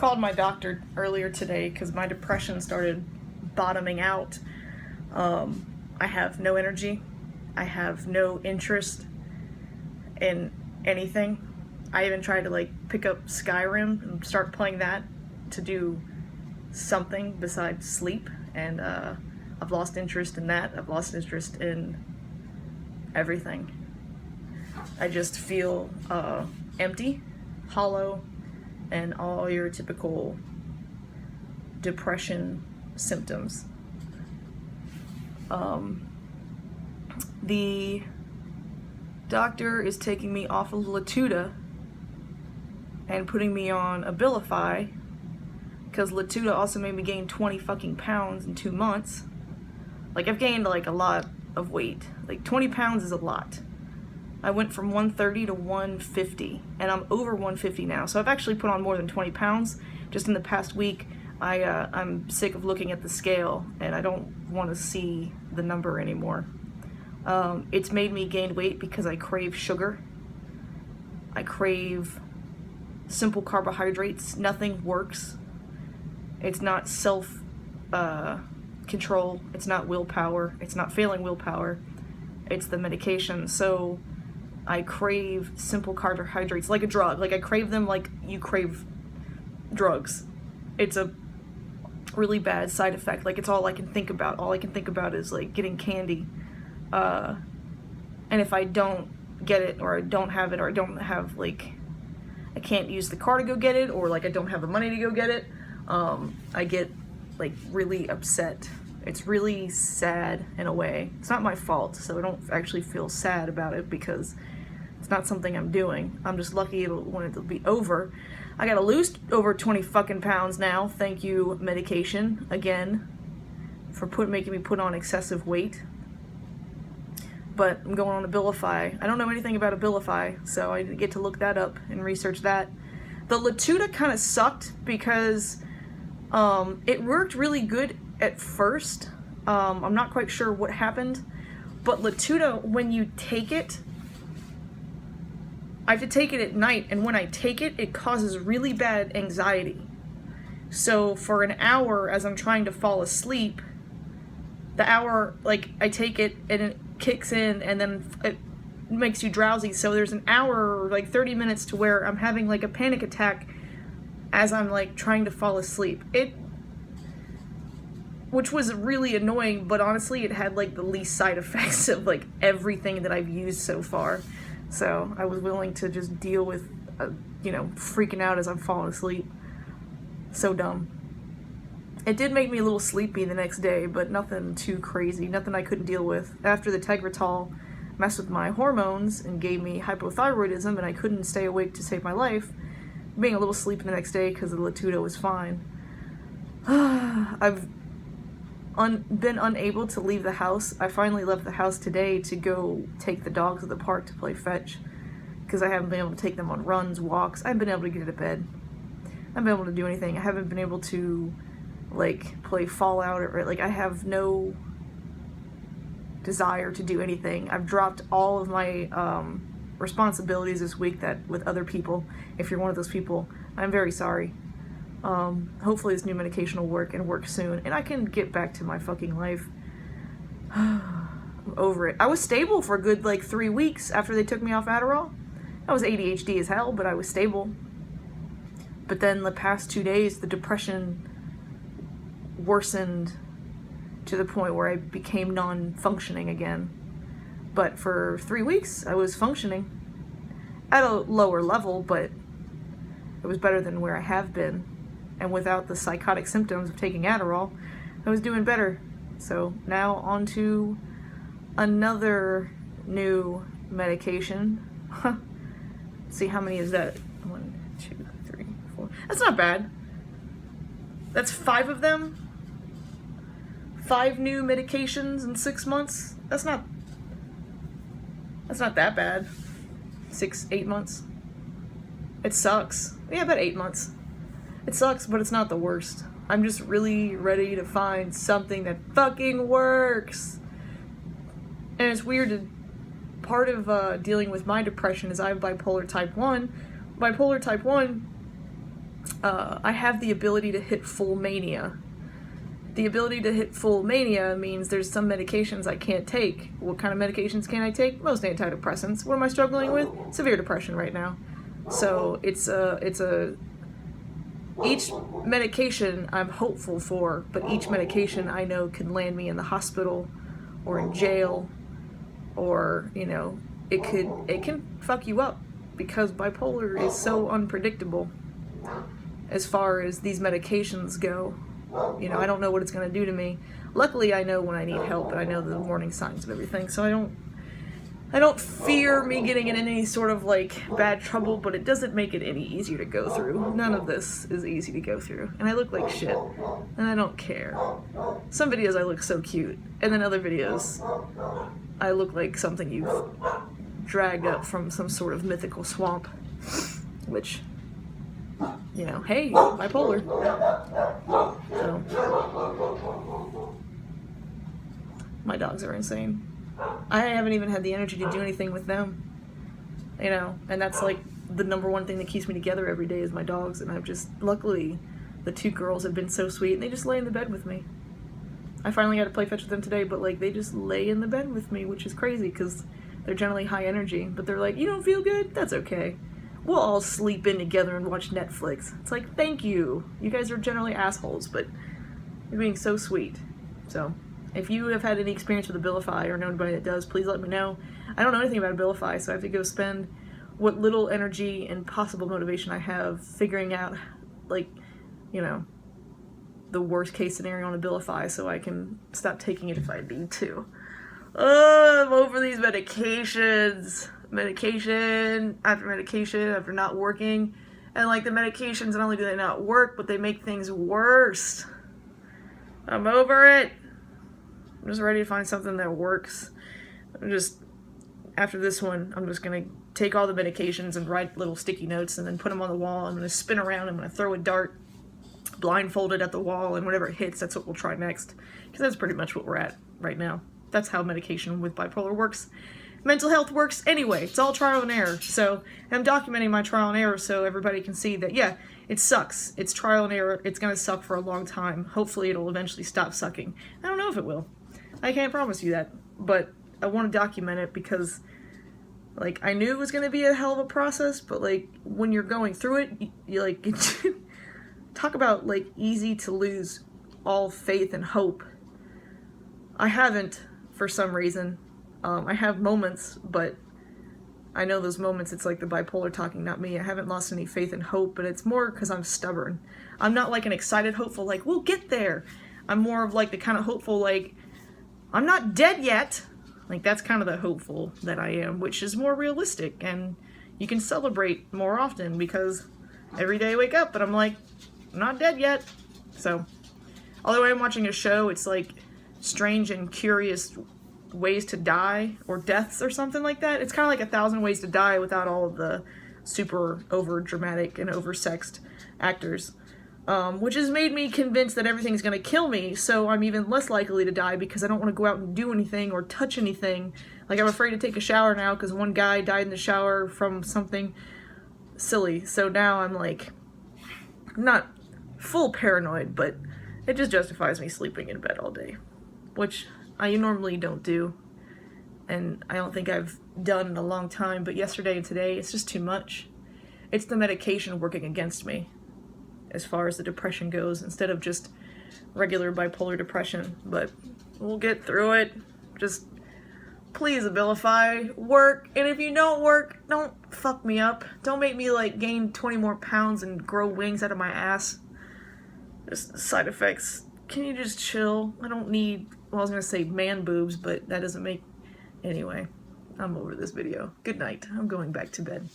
called my doctor earlier today because my depression started bottoming out. I have no energy. I have no interest in anything. I even tried to like pick up Skyrim and start playing that to do something besides sleep, and I've lost interest in that. I've lost interest in everything. I just feel empty, hollow, and all your typical depression symptoms. The doctor is taking me off of Latuda and putting me on Abilify, because Latuda also made me gain 20 fucking pounds in 2 months. Like, I've gained like a lot of weight. Like 20 pounds is a lot. I went from 130 to 150, and I'm over 150 now. So I've actually put on more than 20 pounds just in the past week. I'm sick of looking at the scale, and I don't want to see the number anymore. It's made me gain weight because I crave sugar. I crave simple carbohydrates. Nothing works. It's not self control. It's not willpower. It's not failing willpower. It's the medication. So I crave simple carbohydrates like a drug. Like I crave them like you crave drugs. It's a really bad side effect. Like it's all I can think about. All I can think about is like getting candy. And if I don't get it, or I don't have it, or I don't have like, I can't use the car to go get it, or like I don't have the money to go get it, I get like really upset. It's really sad in a way. It's not my fault, so I don't actually feel sad about it because it's not something I'm doing. I'm just lucky when it'll be over. I gotta lose over 20 fucking pounds now. Thank you, medication, again, for making me put on excessive weight. But I'm going on Abilify. I don't know anything about Abilify, so I get to look that up and research that. The Latuda kind of sucked because it worked really good at first. I'm not quite sure what happened, but Latuda, when you take it, I have to take it at night, and when I take it, it causes really bad anxiety. So for an hour, as I'm trying to fall asleep, the hour, like, I take it and it kicks in, and then it makes you drowsy. So there's an hour or like 30 minutes to where I'm having like a panic attack as I'm like trying to fall asleep. Which was really annoying, but honestly it had like the least side effects of like everything that I've used so far. So I was willing to just deal with, freaking out as I'm falling asleep. So dumb. It did make me a little sleepy the next day, but nothing too crazy, nothing I couldn't deal with. After the Tegretol messed with my hormones and gave me hypothyroidism and I couldn't stay awake to save my life, being a little sleepy the next day because the Latuda was fine. I've been unable to leave the house. I finally left the house today to go take the dogs to the park to play fetch because I haven't been able to take them on runs, walks. I haven't been able to get to bed. I haven't been able to do anything. I haven't been able to like play Fallout, or like I have no desire to do anything. I've dropped all of my responsibilities this week that with other people. If you're one of those people, I'm very sorry. Hopefully this new medication will work and work soon, and I can get back to my fucking life. I'm over it. I was stable for a good like 3 weeks after they took me off Adderall. I was ADHD as hell, but I was stable. But then the past 2 days, the depression worsened to the point where I became non-functioning again. But for 3 weeks, I was functioning at a lower level, but it was better than where I have been. And without the psychotic symptoms of taking Adderall, I was doing better. So now on to another new medication. See, how many is that? 1, 2, 3, 4. That's not bad. That's 5 of them. 5 new medications in 6 months. That's not that bad. 6, 8 months. It sucks. Yeah, about 8 months. It sucks, but it's not the worst. I'm just really ready to find something that fucking works. And it's weird to, part of dealing with my depression is I have bipolar type 1. Bipolar type 1 I have the ability to hit full mania. The ability to hit full mania means there's some medications I can't take. What kind of medications can I take? Most antidepressants. What am I struggling with? Severe depression right now. So each medication I'm hopeful for, but each medication I know can land me in the hospital or in jail, or, you know, it can fuck you up, because bipolar is so unpredictable as far as these medications go. You know, I don't know what it's going to do to me. Luckily, I know when I need help, and I know the warning signs of everything, so I don't fear me getting in any sort of, like, bad trouble, but it doesn't make it any easier to go through. None of this is easy to go through, and I look like shit, and I don't care. Some videos I look so cute, and then other videos I look like something you've dragged up from some sort of mythical swamp, which, you know, hey, bipolar. So, my dogs are insane. I haven't even had the energy to do anything with them, you know, and that's like the number one thing that keeps me together every day is my dogs, and I've just, luckily, the two girls have been so sweet, and they just lay in the bed with me. I finally got to play fetch with them today, but, like, they just lay in the bed with me, which is crazy, because they're generally high energy, but they're like, you don't feel good? That's okay. We'll all sleep in together and watch Netflix. It's like, thank you. You guys are generally assholes, but you're being so sweet. So, if you have had any experience with Abilify or know anybody that does, please let me know. I don't know anything about Abilify, so I have to go spend what little energy and possible motivation I have figuring out, like, you know, the worst case scenario on Abilify so I can stop taking it if I need to. I'm over these medications. Medication after not working. And, like, the medications, not only do they not work, but they make things worse. I'm over it. I'm just ready to find something that works. After this one, I'm just going to take all the medications and write little sticky notes and then put them on the wall. I'm going to spin around. I'm going to throw a dart blindfolded at the wall, and whatever hits, that's what we'll try next. Because that's pretty much what we're at right now. That's how medication with bipolar works. Mental health works anyway. It's all trial and error. So I'm documenting my trial and error so everybody can see that, yeah, it sucks. It's trial and error. It's going to suck for a long time. Hopefully it'll eventually stop sucking. I don't know if it will. I can't promise you that, but I want to document it because, like, I knew it was going to be a hell of a process, but, like, when you're going through it, you like, talk about, like, easy to lose all faith and hope. I haven't, for some reason. I have moments, but I know those moments, it's like the bipolar talking, not me. I haven't lost any faith and hope, but it's more because I'm stubborn. I'm not like an excited, hopeful, like, we'll get there. I'm more of like the kind of hopeful, like, I'm not dead yet. Like, that's kind of the hopeful that I am, which is more realistic, and you can celebrate more often because every day I wake up and I'm like, I'm not dead yet. So, although I'm watching a show, it's like strange and curious ways to die, or deaths or something like that. It's kind of like 1,000 Ways to Die without all of the super over dramatic and over-sexed actors. Which has made me convinced that everything's going to kill me, so I'm even less likely to die because I don't want to go out and do anything or touch anything. Like, I'm afraid to take a shower now because one guy died in the shower from something silly. So now I'm like, not full paranoid, but it just justifies me sleeping in bed all day, which I normally don't do, and I don't think I've done in a long time, but yesterday and today, it's just too much. It's the medication working against me as far as the depression goes, instead of just regular bipolar depression, but we'll get through it. Just, please, Abilify, work, and if you don't work, don't fuck me up. Don't make me, like, gain 20 more pounds and grow wings out of my ass. Just side effects. Can you just chill? I don't need, well, I was gonna say man boobs, but that doesn't make, anyway, I'm over this video. Good night. I'm going back to bed.